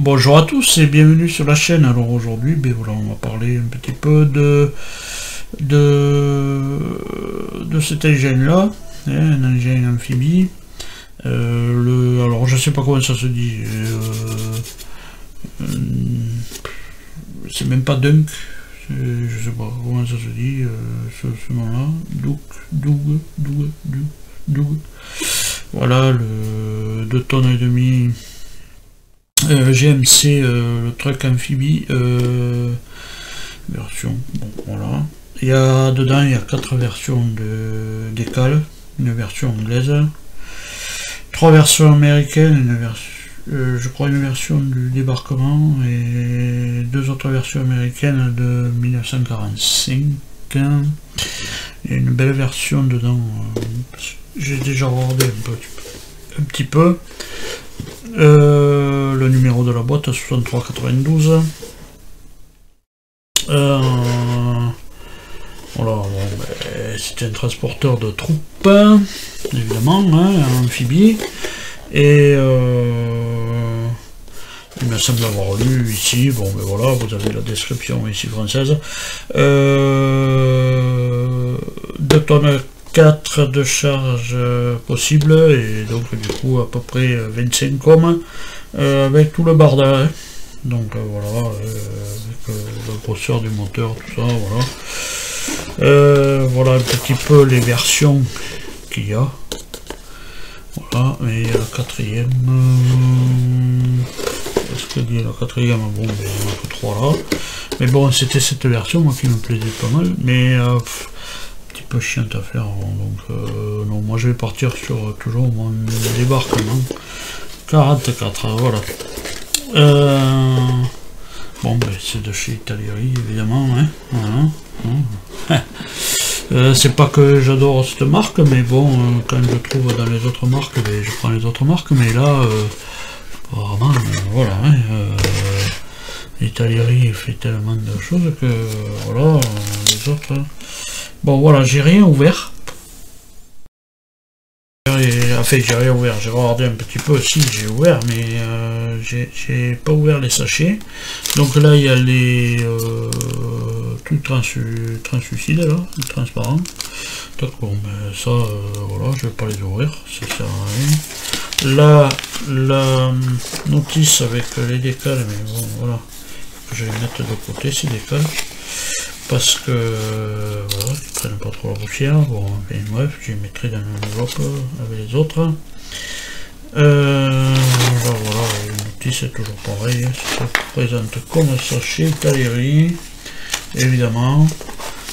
Bonjour à tous et bienvenue sur la chaîne. Alors aujourd'hui, voilà, on va parler un petit peu de cet engin là, un engin amphibie. Alors je sais pas comment ça se dit. C'est même pas Dunk. Je sais pas comment ça se dit ce nom-là. Doug. Voilà, le 2 tonnes et demi. GMC, le truck amphibie version, bon voilà. Dedans il y a 4 versions de décale, une version anglaise, 3 versions américaines, je crois une version du débarquement et 2 autres versions américaines de 1945. Et une belle version dedans, j'ai déjà regardé un petit peu. Le numéro de la boîte 6392. Voilà, bon, c'est un transporteur de troupes, évidemment, hein, amphibie. Et il me semble avoir lu ici, bon ben voilà, vous avez la description ici française. 2 tonnes 4 de charge possible, et donc du coup à peu près 25 ohms avec tout le bardage. Donc voilà, avec la grosseur du moteur, tout ça, voilà. Voilà un petit peu les versions qu'il y a. Voilà, et la quatrième. Est-ce que dit la quatrième? Bon, il y en a que 3 là. Mais bon, c'était cette version moi qui me plaisait pas mal, mais peu chiante à faire, donc non, moi je vais partir sur toujours mon débarquement 44, voilà. Bon ben c'est de chez Italeri évidemment, hein, voilà. C'est pas que j'adore cette marque, mais bon, quand je trouve dans les autres marques, ben, je prends les autres marques, mais là vraiment voilà, hein, Italeri fait tellement de choses que voilà, les autres. Bon voilà, j'ai rien ouvert. Enfin, j'ai rien ouvert, j'ai regardé un petit peu, si j'ai ouvert, mais j'ai pas ouvert les sachets. Donc là, il y a les tout translucide là, transparent. Donc bon, ben, ça, voilà, je vais pas les ouvrir, ça sert à rien. Là, la notice avec les décales, mais bon, voilà, je vais mettre de côté ces décales. Parce que voilà, ils prennent pas trop la poussière. Bon, ben, bref, je les mettrai dans une enveloppe avec les autres. Voilà, une notice c'est toujours pareil, ça se présente comme sachet Italeri, évidemment.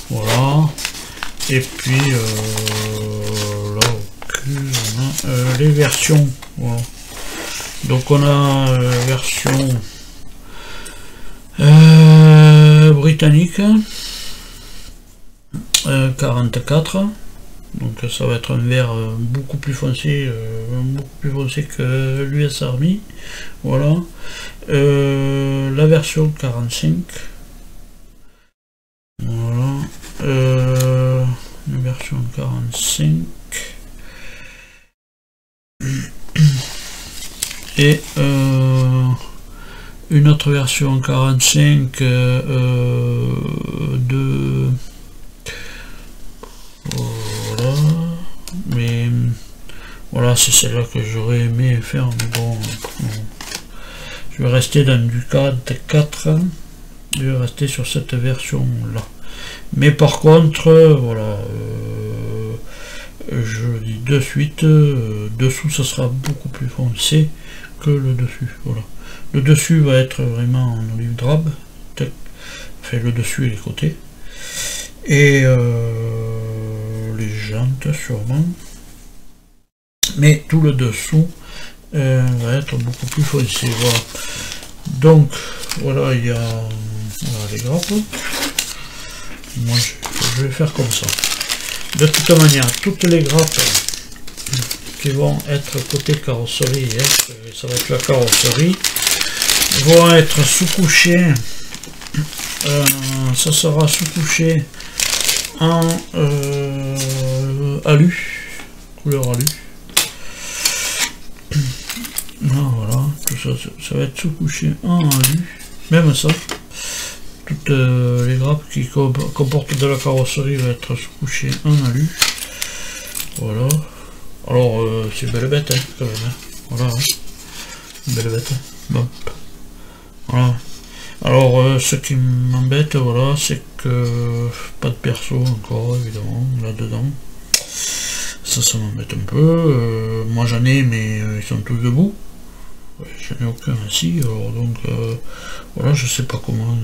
Voilà. Et puis là au cul, on a les versions. Voilà. Donc on a version britannique 44, donc ça va être un vert beaucoup plus foncé que l'US Army, voilà. La version 45, voilà, la version 45 et une autre version 45 de voilà, mais voilà, c'est celle-là que j'aurais aimé faire, mais bon, je vais rester dans du 44, je vais rester sur cette version là. Mais par contre, voilà, je dis de suite, dessous ça sera beaucoup plus foncé que le dessus, voilà. Le dessus va être vraiment en olive drabe, enfin le dessus et les côtés, et les jantes sûrement, mais tout le dessous va être beaucoup plus foncé, voilà. Donc voilà, il y a voilà, les grappes. Moi je vais faire comme ça. De toute manière, toutes les grappes qui vont être côté carrosserie, hein, ça va être la carrosserie, vont être sous-couchées, ça sera sous-couché en alu, couleur alu. Voilà, tout ça, ça va être sous-couché en alu, même ça. Toutes les grappes qui comportent de la carrosserie vont être sous-couchées en alu. Voilà. Alors c'est belle bête hein, quand même. Hein. Voilà. Hein. Belle bête. Bon. Voilà. Alors ce qui m'embête, voilà, c'est que pas de perso encore évidemment là-dedans. Ça m'embête un peu. Moi j'en ai, mais ils sont tous debout. Ouais, j'en ai aucun ici, alors donc voilà, je sais pas comment.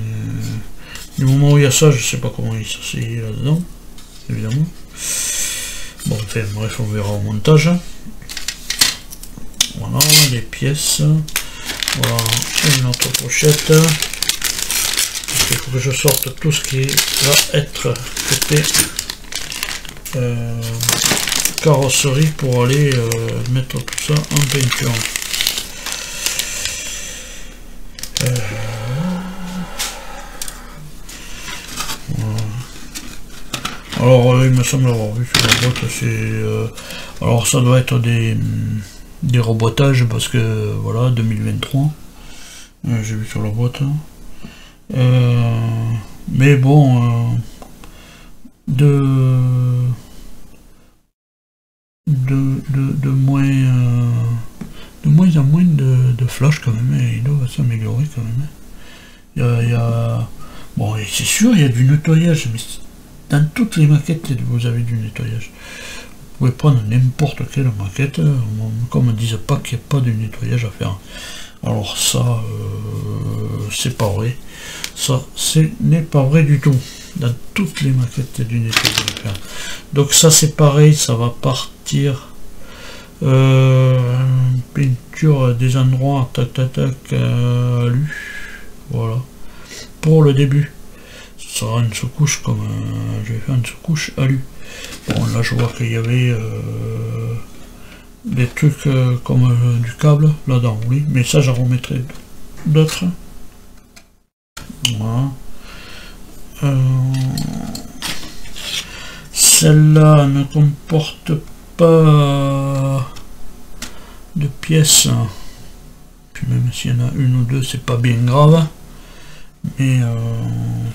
Du moment où il y a ça, je sais pas comment il s'assied là-dedans, évidemment. Bon, enfin, bref, on verra au montage. Voilà, les pièces. Voilà, une autre pochette. Il faut que je sorte tout ce qui va être côté carrosserie pour aller mettre tout ça en peinture. Voilà. Alors il me semble avoir vu sur la boîte, c'est alors ça doit être des rebotages parce que voilà 2023 j'ai vu sur la boîte mais bon de moins en moins de flash quand même, hein. Il doit s'améliorer quand même. Il y a... Bon, c'est sûr, il y a du nettoyage, mais dans toutes les maquettes, vous avez du nettoyage. Vous pouvez prendre n'importe quelle maquette, qu'on me dise pas qu'il n'y a pas de nettoyage à faire. Alors ça, c'est pas vrai. Ça, ce n'est pas vrai du tout. Dans toutes les maquettes, il y a du nettoyage à faire. Donc ça, c'est pareil, ça va partir. Peinture des endroits, tac tac tac, alu. Voilà. Pour le début. Ce sera une sous-couche comme je vais faire une sous-couche alu. Bon là je vois qu'il y avait des trucs comme du câble là-dedans, oui, mais ça j'en remettrai d'autres. Voilà. Celle-là ne comporte pas de pièces. Puis même s'il y en a une ou deux, c'est pas bien grave. Mais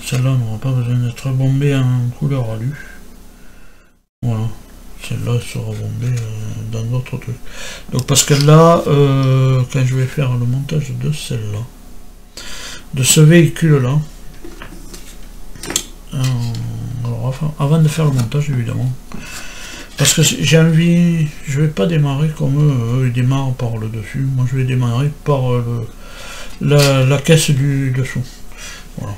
celle-là n'aura pas besoin d'être bombée en couleur alu. Voilà. Celle-là sera bombée dans d'autres trucs. Donc parce que là, quand je vais faire le montage de celle-là, de ce véhicule-là, alors enfin, avant de faire le montage évidemment, parce que j'ai envie, je vais pas démarrer comme eux, ils démarrent par le dessus, moi je vais démarrer par la caisse du dessous. Voilà.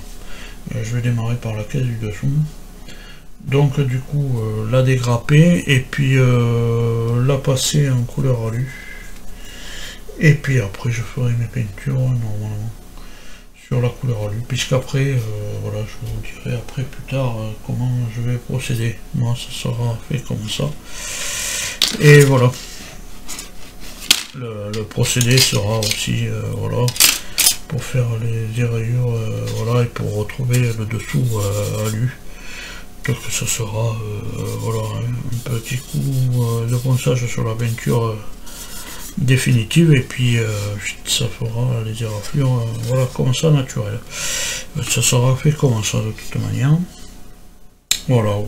Je vais démarrer par la caisse du dessous. Donc du coup la dégrapper et puis la passer en couleur alu. Et puis après je ferai mes peintures normalement sur la couleur alu. Puisqu'après, voilà, je vous dirai après plus tard comment je vais procéder. Moi ça sera fait comme ça. Et voilà. Le procédé sera aussi voilà. Pour faire les rayures, voilà, et pour retrouver le dessous alu. Donc ça sera voilà, un petit coup de ponçage sur la peinture définitive, et puis ça fera les éraflures, voilà, comme ça, naturel. Ça sera fait comme ça de toute manière. Voilà, ou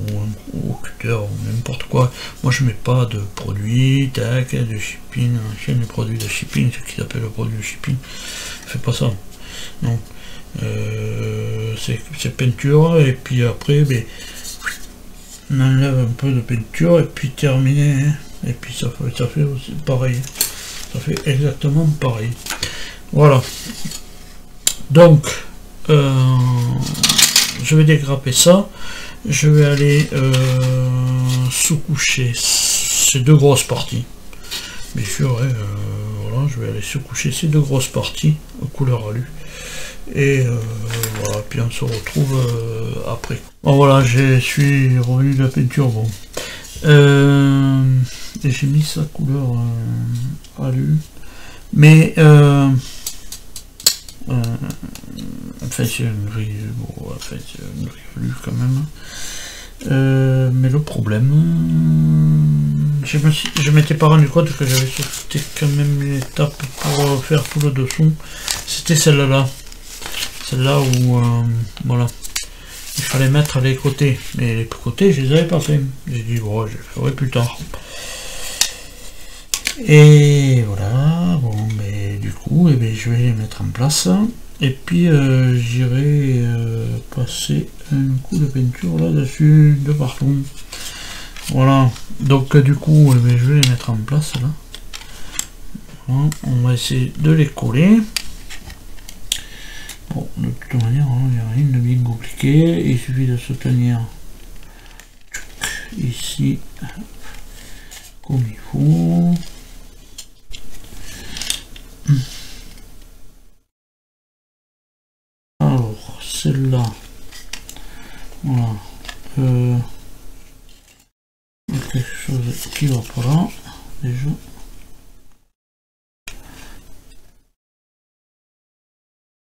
au cutter, ou n'importe quoi. Moi je mets pas de produit, tac, de shipping, chaîne de produits de shipping, ce qui s'appelle le produit de shipping. Fais pas ça. Non. C'est peinture, et puis après, ben, on enlève un peu de peinture, et puis terminé. Hein. Et puis ça fait aussi pareil. Ça fait exactement pareil. Voilà. Donc, je vais dégrapper ça. Je vais aller sous-coucher ces deux grosses parties. Bien sûr, hein, voilà, je vais aller sous-coucher ces deux grosses parties aux couleurs alu. Et voilà, puis on se retrouve après. Bon voilà, je suis revenu de la peinture, bon. Et j'ai mis sa couleur alu. Mais en fait c'est une grille, bon, en fait c'est une grille alu quand même. Mais le problème, je m'étais pas rendu compte que j'avais sauté quand même une étape pour faire tout le dessous. C'était celle-là. Celle-là où, voilà. Il fallait mettre les côtés. Mais les côtés, je les avais pas fait. J'ai dit, bon, je les ferai plus tard. Et voilà, bon, mais du coup, eh bien, je vais les mettre en place. Et puis, j'irai passer un coup de peinture là-dessus, de partout. Voilà, donc du coup, eh bien, je vais les mettre en place là. Voilà, on va essayer de les coller. Bon, de toute manière, il n'y a rien de bien compliqué. Il suffit de se tenir ici comme il faut. Alors, celle-là, voilà, il y a quelque chose qui va pas là, déjà.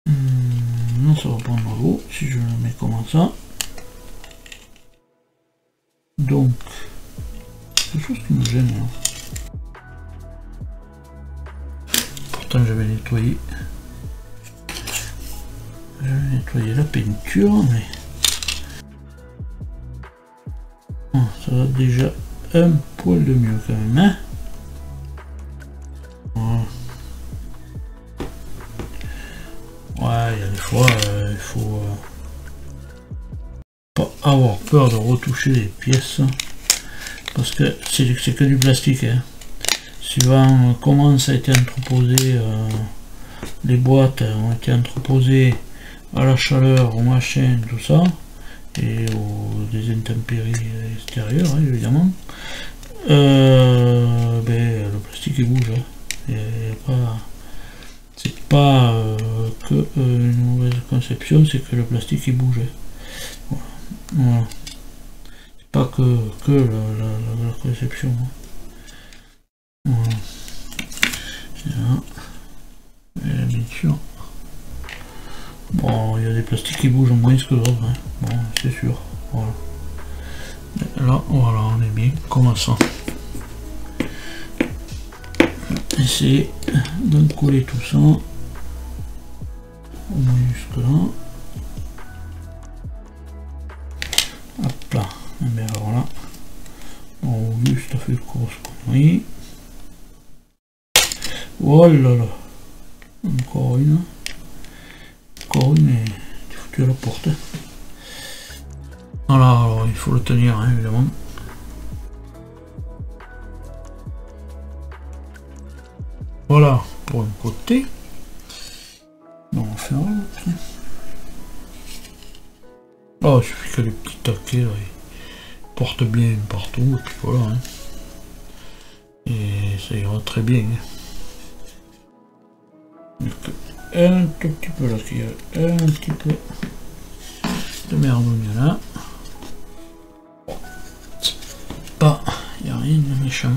Non, ça va prendre l'eau, si je le mets comme ça. Donc, quelque chose qui me gêne là. Pourtant, je vais nettoyer. Je vais nettoyer la peinture, mais ça va déjà un poil de mieux quand même, hein. Voilà. Ouais, il y a des fois, il faut pas avoir peur de retoucher les pièces, parce que c'est que du plastique, hein. Suivant comment ça a été entreposé, les boîtes ont été entreposées à la chaleur, au machin, tout ça, et aux des intempéries extérieures, hein, évidemment, ben, le plastique il bouge, hein. C'est pas que une mauvaise conception, c'est que le plastique il bouge, hein. Voilà. C'est pas que la conception, hein. Voilà. Et bien sûr. Bon, il y a des plastiques qui bougent moins que d'autres, hein. Bon, c'est sûr. Voilà. Et là, voilà, on est bien comme ça. Essayez de coller tout ça. Au moins jusque là. Hop là. Et bien alors là. On juste fait le course connerie. Oh là là. Encore une. Encore une et tu foutu à la porte. Voilà, alors il faut le tenir, hein, évidemment. Voilà pour un côté. On va faire l'autre. Oh, il suffit que les petits taquets là, ils portent bien partout, et puis voilà. Hein. Et ça ira très bien. Hein. Un tout petit peu là, qu'il y a un petit peu de merdouille là. Pas, il n'y a rien de méchant.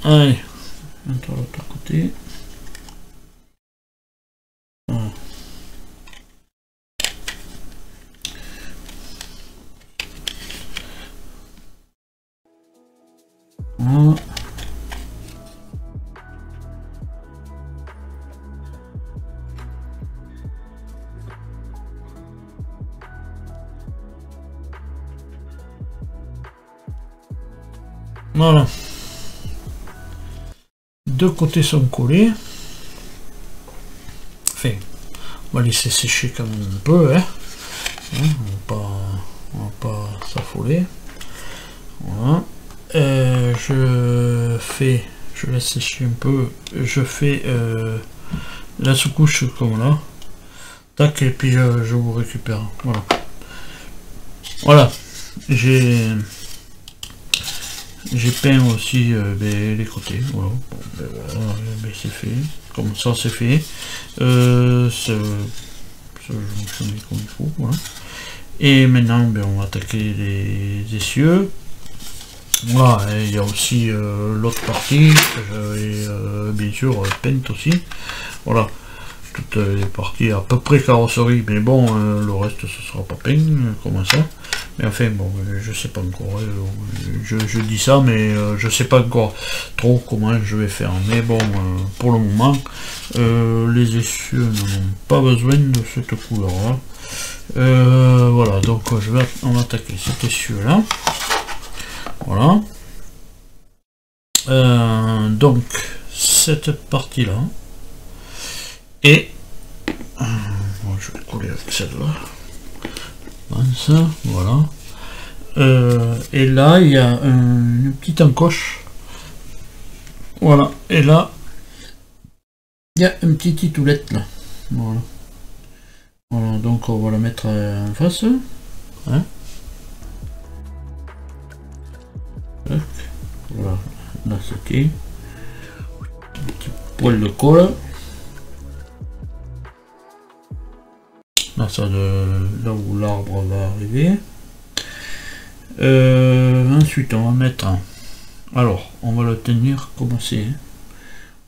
Allez, maintenant de l'autre côté. Voilà. Voilà. Voilà. Deux côtés sont collés. Enfin, on va laisser sécher quand même un peu, hein. On va pas s'affoler. Voilà. Je laisse sécher un peu. Je fais la sous-couche comme là. Tac, et puis je vous récupère. Voilà. Voilà. J'ai peint aussi les côtés, voilà, bon, voilà, c'est fait, comme ça c'est fait, ça je me mets comme il faut, voilà. Et maintenant on va attaquer les essieux, voilà, il y a aussi l'autre partie que j'avais bien sûr peinte aussi, voilà, toutes les parties à peu près carrosserie, mais bon, le reste ce sera pas peint, comme ça. Mais enfin bon, je sais pas encore, je dis ça, mais je sais pas encore trop comment je vais faire. Mais bon, pour le moment, les essieux n'en ont pas besoin de cette couleur là. Voilà, donc on va attaquer cet essieu là. Voilà. Donc cette partie là. Et bon, je vais coller avec celle-là. Ça, voilà. Et là, il y a une petite encoche. Voilà. Et là, il y a une petite titoulette là. Voilà. Voilà, donc on va la mettre en face. Hein. Voilà. Là, c'était un petit poil de colle. Là, ça là où l'arbre va arriver. Ensuite, on va mettre. Alors, on va le tenir comme c'est. Hein.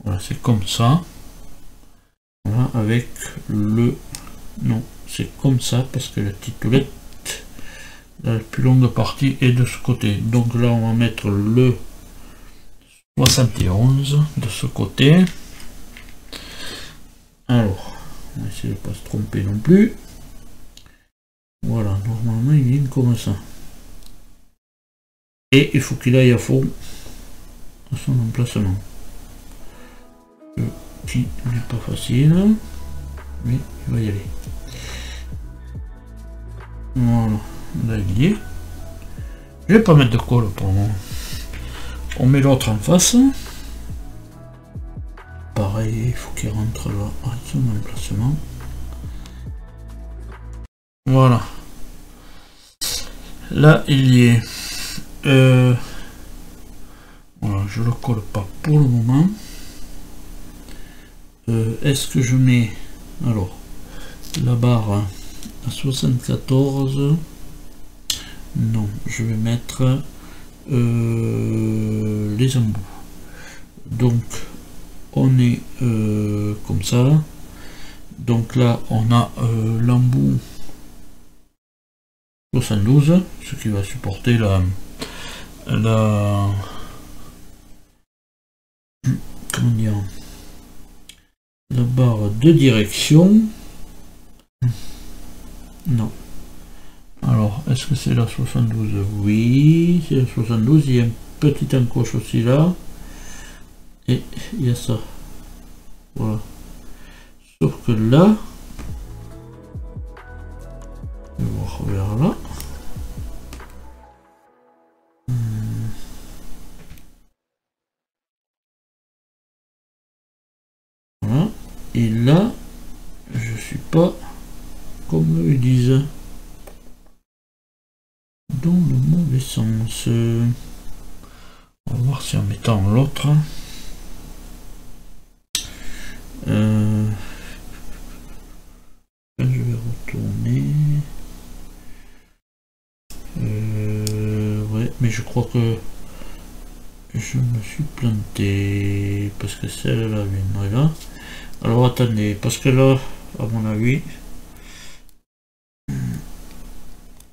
Voilà, c'est comme ça. Voilà, avec le. Non, c'est comme ça parce que la titoulette, la plus longue partie est de ce côté. Donc là, on va mettre le 71 de ce côté. Alors. On va essayer de ne pas se tromper non plus. Voilà, normalement il vient comme ça. Et il faut qu'il aille à fond à son emplacement. Ce qui n'est pas facile, mais il va y aller. Voilà, là il y est. Je vais pas mettre de colle pour le moment. On met l'autre en face. Pareil, il faut qu'il rentre là à son emplacement. Voilà. Là, il y est. Voilà, je le colle pas pour le moment. Est-ce que je mets alors la barre à 74? Non, je vais mettre les embouts. Donc on est comme ça. Donc là on a l'embout 72, ce qui va supporter la comment dire, la barre de direction. Non. Alors, est-ce que c'est la 72? Oui, c'est la 72. Il y a une petite encoche aussi là. Et il y a ça. Voilà. Sauf que là, je vais voir vers là. Voilà. Et là, je suis pas comme ils disent dans le mauvais sens. On va voir si en mettant l'autre. Je vais retourner. Ouais, mais je crois que je me suis planté parce que celle-là viendrait là. Alors attendez, parce que là, à mon avis,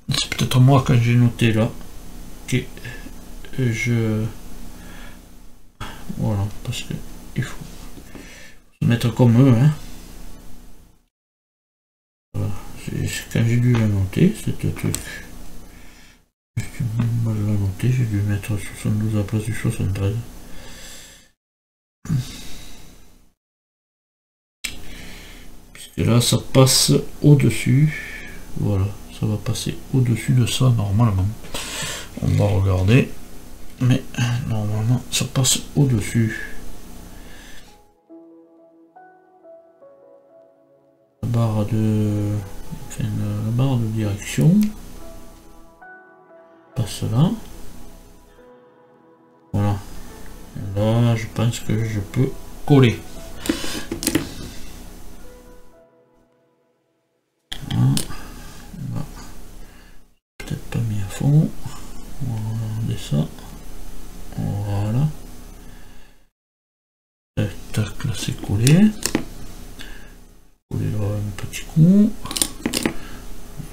c'est peut-être moi quand j'ai noté là que je voilà, parce que il faut se mettre comme eux, hein. Voilà. Quand j'ai dû la noter, c'était truc. J'ai mal la noter, j'ai dû mettre 72 à la place du 73. Puisque là ça passe au-dessus. Voilà, ça va passer au-dessus de ça normalement. On va regarder. Mais normalement ça passe au-dessus. La barre de. Enfin, la barre de direction. Passe là. Voilà. Et là je pense que je peux coller. Peut-être pas mis à fond. On va regarder ça. Voilà. Tac, tac, là c'est collé. Coller là un petit coup.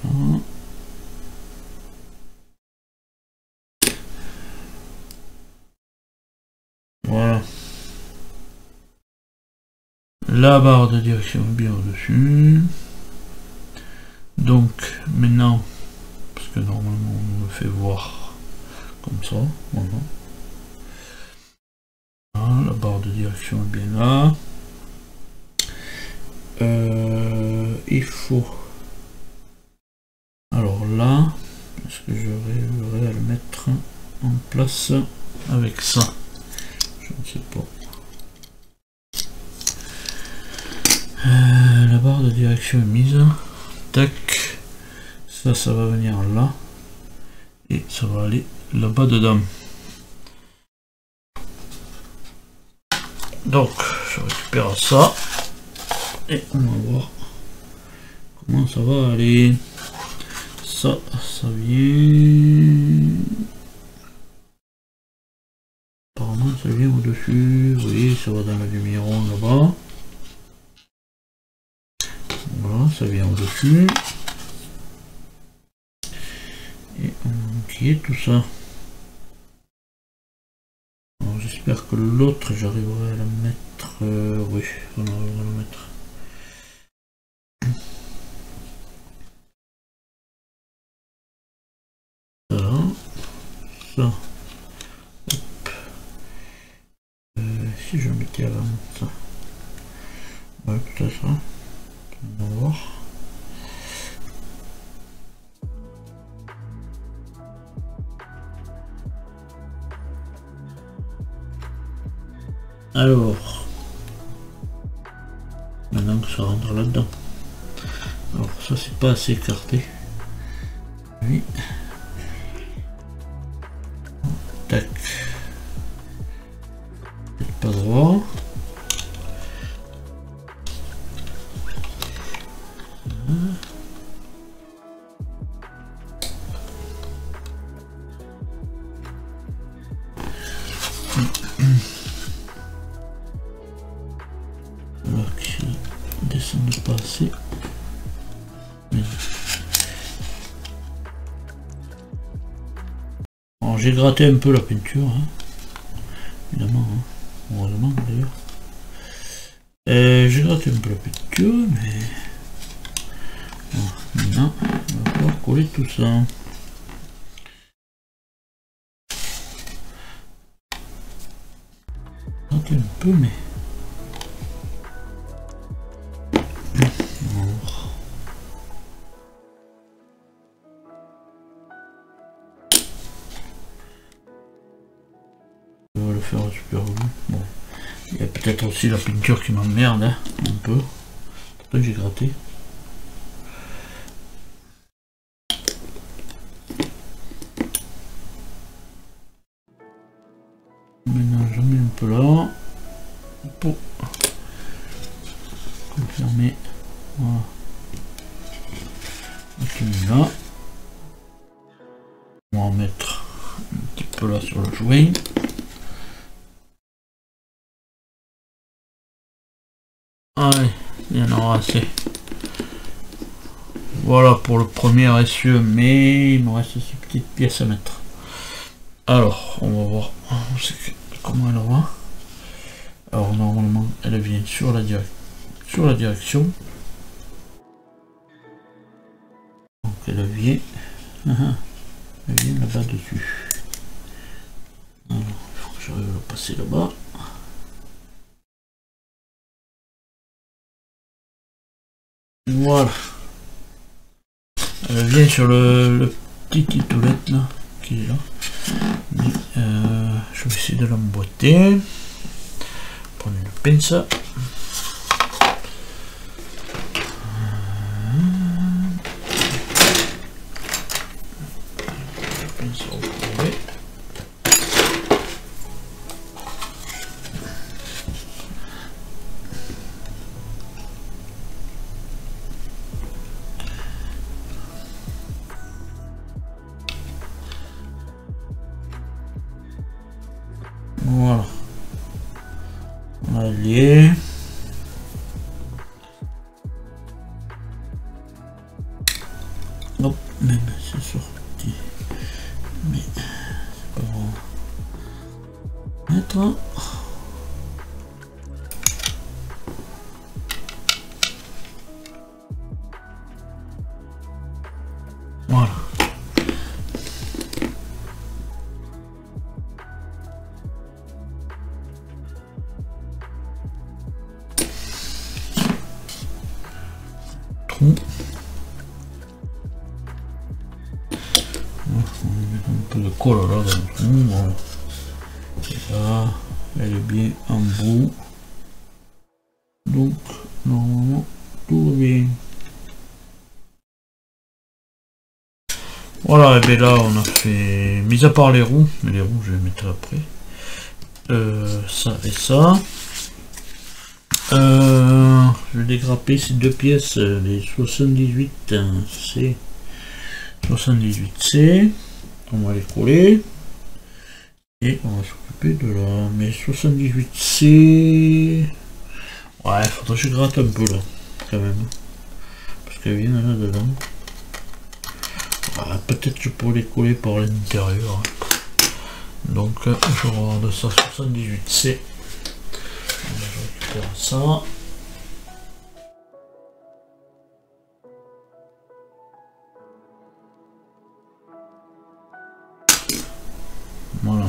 Voilà. Et là, La barre de direction est bien au-dessus. Donc maintenant, parce que normalement on me fait voir comme ça, voilà. Voilà, la barre de direction est bien là. Il faut... Alors là, est-ce que j'arriverai à le mettre en place avec ça? Je ne sais pas. La barre de direction est mise. Tac. Ça va venir là. Et ça va aller là-bas dedans. Donc, je récupère ça. Et on va voir comment ça va aller. Ça vient... Apparemment, ça vient au-dessus. Oui, ça va dans la lumière là-bas. Voilà, ça vient au-dessus. Et on va enquiller tout ça. Alors j'espère que l'autre, j'arriverai à la mettre... oui, on arrivera à la mettre. Voilà. Ça. Hop. Si je mettais avant ça. Ouais, tout à ça. On va voir. Alors, maintenant que ça rentre là-dedans. Alors ça c'est pas assez écarté. Oui. Tac. C'est pas droit. Descendre pas assez. Alors j'ai gratté un peu la peinture, hein. Évidemment, hein. Heureusement d'ailleurs. J'ai gratté un peu la peinture, mais bon, maintenant on va pouvoir coller tout ça. Gratter un peu, mais on va le faire super bien. Bon, il y a peut-être aussi la peinture qui m'emmerde, hein, un peu. Pourtant j'ai gratté. Maintenant j'en mets un peu là pour confirmer. Voilà. Ok, là. On va en mettre un petit peu là sur le joint. Allez, il y en aura assez. Voilà pour le premier essieu, mais il me reste ces petites pièces à mettre. Alors, on va voir comment elle va. Alors normalement, elle vient sur la direction. Donc elle vient là-bas dessus. Alors, il faut que j'arrive à la passer là-bas. Voilà. Elle vient sur le petit titoulette là, qui est là. Mais, je vais essayer de l'emboîter. Prendre une pince. Voilà. On a lié. Hop, même c'est sorti. Mais c'est pas grave. Mettre. trou. On va mettre un peu de colle là dans le trou. Voilà. Et là, elle est bien en bout. Donc, normalement, tout va bien. Voilà, et bien là, on a fait, mis à part les roues, mais les roues, je vais mettre après. Ça et ça. Je vais dégrapper ces deux pièces, les 78C. 78C. On va les coller. Et on va s'occuper de la... Mais 78C... Ouais, faudrait que je gratte un peu là, quand même. Parce qu'elle vient là dedans. Ouais, peut-être que je pourrais les coller par l'intérieur. Donc je regarde ça 78C. Je récupère ça. Voilà.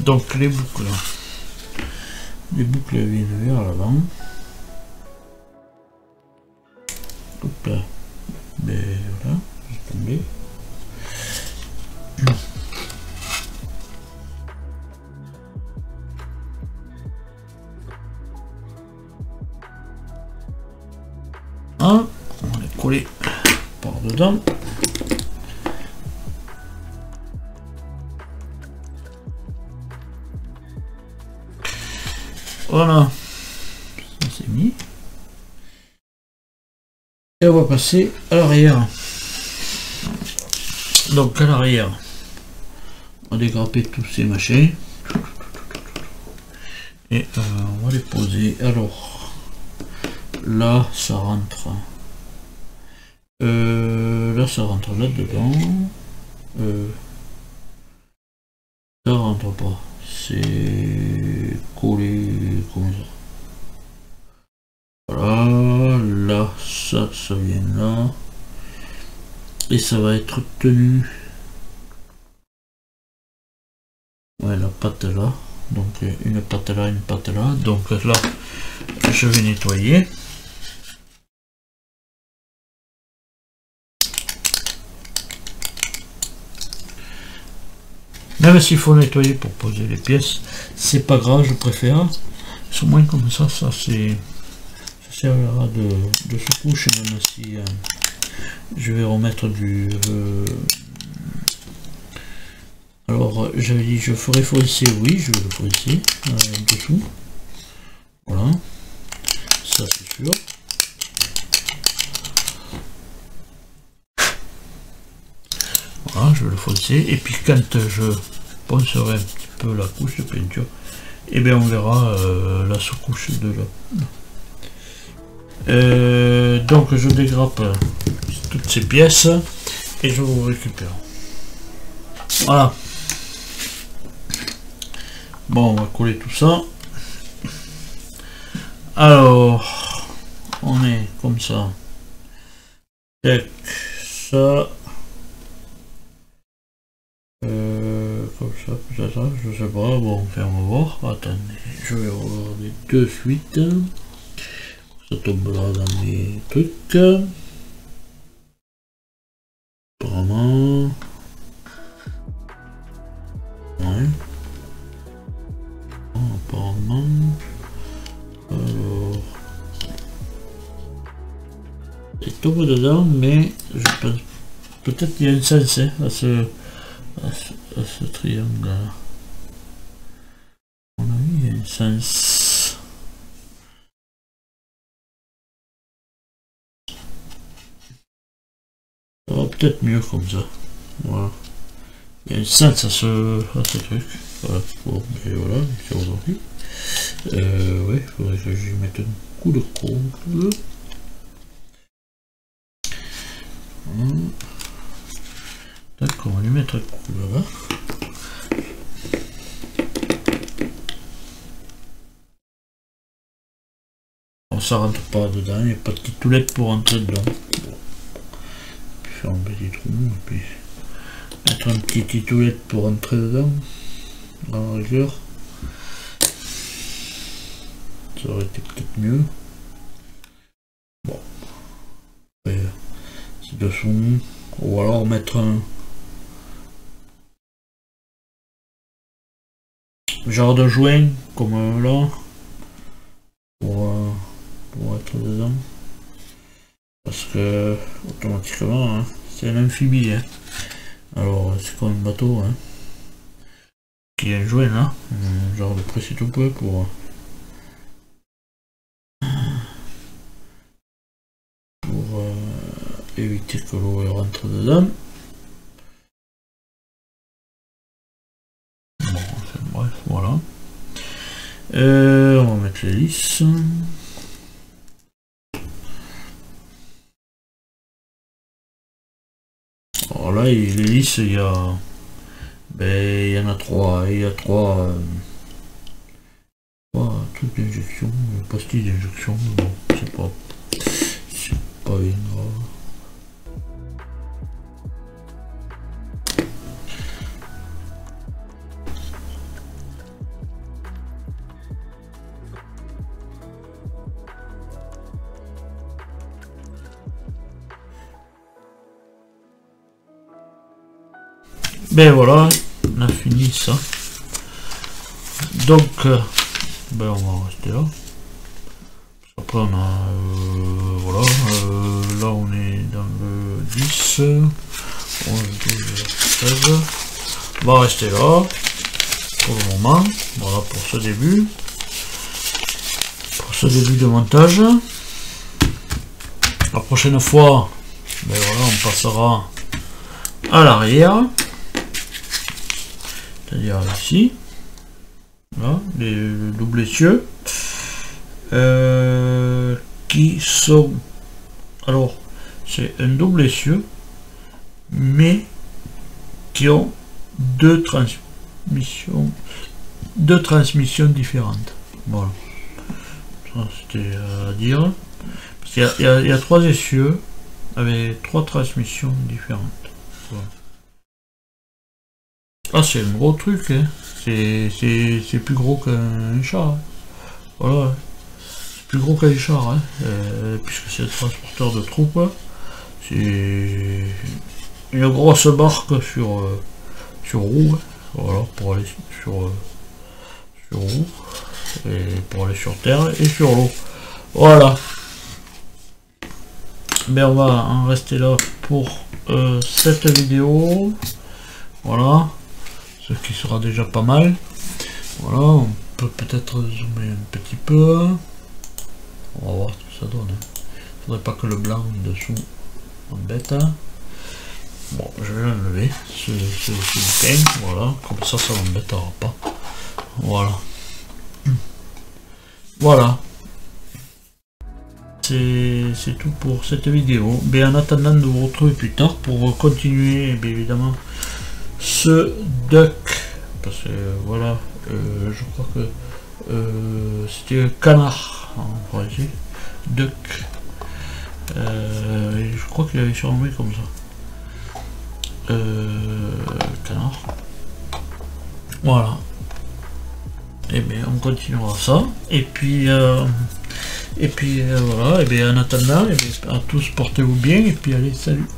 Donc les boucles. Les boucles viennent vers l'avant. Hop là. Mais voilà, j'ai tombé. Ah, on va les coller par dedans. Voilà, ça c'est mis. Et on va passer à l'arrière. Donc à l'arrière, on va dégrapper tous ces machins. Et on va les poser. Alors, là ça rentre. Là ça rentre là-dedans. Ça rentre pas. C'est collé comme ça. Voilà, là, ça vient là. Et ça va être tenu. Ouais, la patte là. Donc une patte là, une patte là. Donc là, je vais nettoyer. Même s'il faut nettoyer pour poser les pièces, c'est pas grave, je préfère. Au moins comme ça, ça servira de sous-couche, même si je vais remettre du... alors j'avais dit je ferai foncer, oui je vais le foncer dessous. Voilà, ça c'est sûr. Voilà, je vais le foncer, et puis quand je poncerai un petit peu la couche de peinture, et bien on verra la sous-couche de là. Donc je dégrappe toutes ces pièces et je vous récupère. Voilà. Bon, on va coller tout ça. Alors, on est comme ça. Tac, ça. Comme ça, peut-être, je sais pas. Bon, enfin, on va voir. Attendez, je vais regarder de suite. Ça tombe là dans les trucs. Apparemment. Ouais. Apparemment. Alors. Il tombe dedans, mais je pense. Peut-être qu'il y a un sens hein, à ce triangle là. On a vu, il y a un sens. Ça va peut-être mieux comme ça. Voilà. Il y a un sens à ce truc. Voilà. Bon, et voilà, c'est aujourd'hui. Ouais, il faudrait que j'y mette un coup de comble. D'accord, on va lui mettre un coup là-bas. Bon, ça rentre pas dedans, il n'y a pas de petite toilette pour rentrer dedans. Bon. Puis faire un petit trou, et puis mettre un petit titoulette pour rentrer dedans, à la rigueur. Ça aurait été peut-être mieux. Bon. Après, ci-dessous, ou alors mettre un genre de joint comme là pour être dedans, parce que automatiquement hein, c'est un amphibie hein. Alors c'est comme un bateau hein, qui est un joint là, genre de presser tout peu pour éviter que l'eau rentre dedans. Bon, enfin, bref, voilà. On va mettre les lisses. Alors là, les lisses, il y a... Ben, il y en a trois. Il y a trois trucs d'injection, pastilles d'injection. Bon, c'est pas bien grave. Ben voilà, on a fini ça. Donc, ben on va rester là. Après on a, voilà, là on est dans le 10, 11, 12, 13. On va rester là pour le moment. Voilà pour ce début. Pour ce début de montage. La prochaine fois, ben voilà, on passera à l'arrière. C'est-à-dire ici, là, les double essieux, qui sont, alors c'est un double essieu, mais qui ont deux transmissions différentes. Voilà, ça c'était à dire, parce qu'il y a trois essieux avec trois transmissions différentes. Voilà. Ah c'est un gros truc, hein. C'est plus gros qu'un char. Hein. Voilà, c'est plus gros qu'un char, hein. Puisque c'est un transporteur de troupes. C'est une grosse barque sur roue, hein. Voilà, pour aller sur roue, et pour aller sur terre et sur l'eau. Voilà. Mais on va en rester là pour cette vidéo. Voilà. Ce qui sera déjà pas mal. Voilà, on peut peut-être zoomer un petit peu. On va voir ce que ça donne. Faudrait pas que le blanc dessous m'embête. Bon, je vais l'enlever, ce bouquin, voilà, comme ça m'embêtera pas. Voilà. Voilà. C'est tout pour cette vidéo. Mais en attendant de vous retrouver plus tard pour continuer, bien évidemment, ce duck, parce que voilà, je crois que c'était un canard en français, duck, je crois qu'il avait surnommé comme ça, canard, voilà, et bien on continuera ça, et puis voilà, et bien en attendant, et bien, à tous portez-vous bien, et puis allez, salut.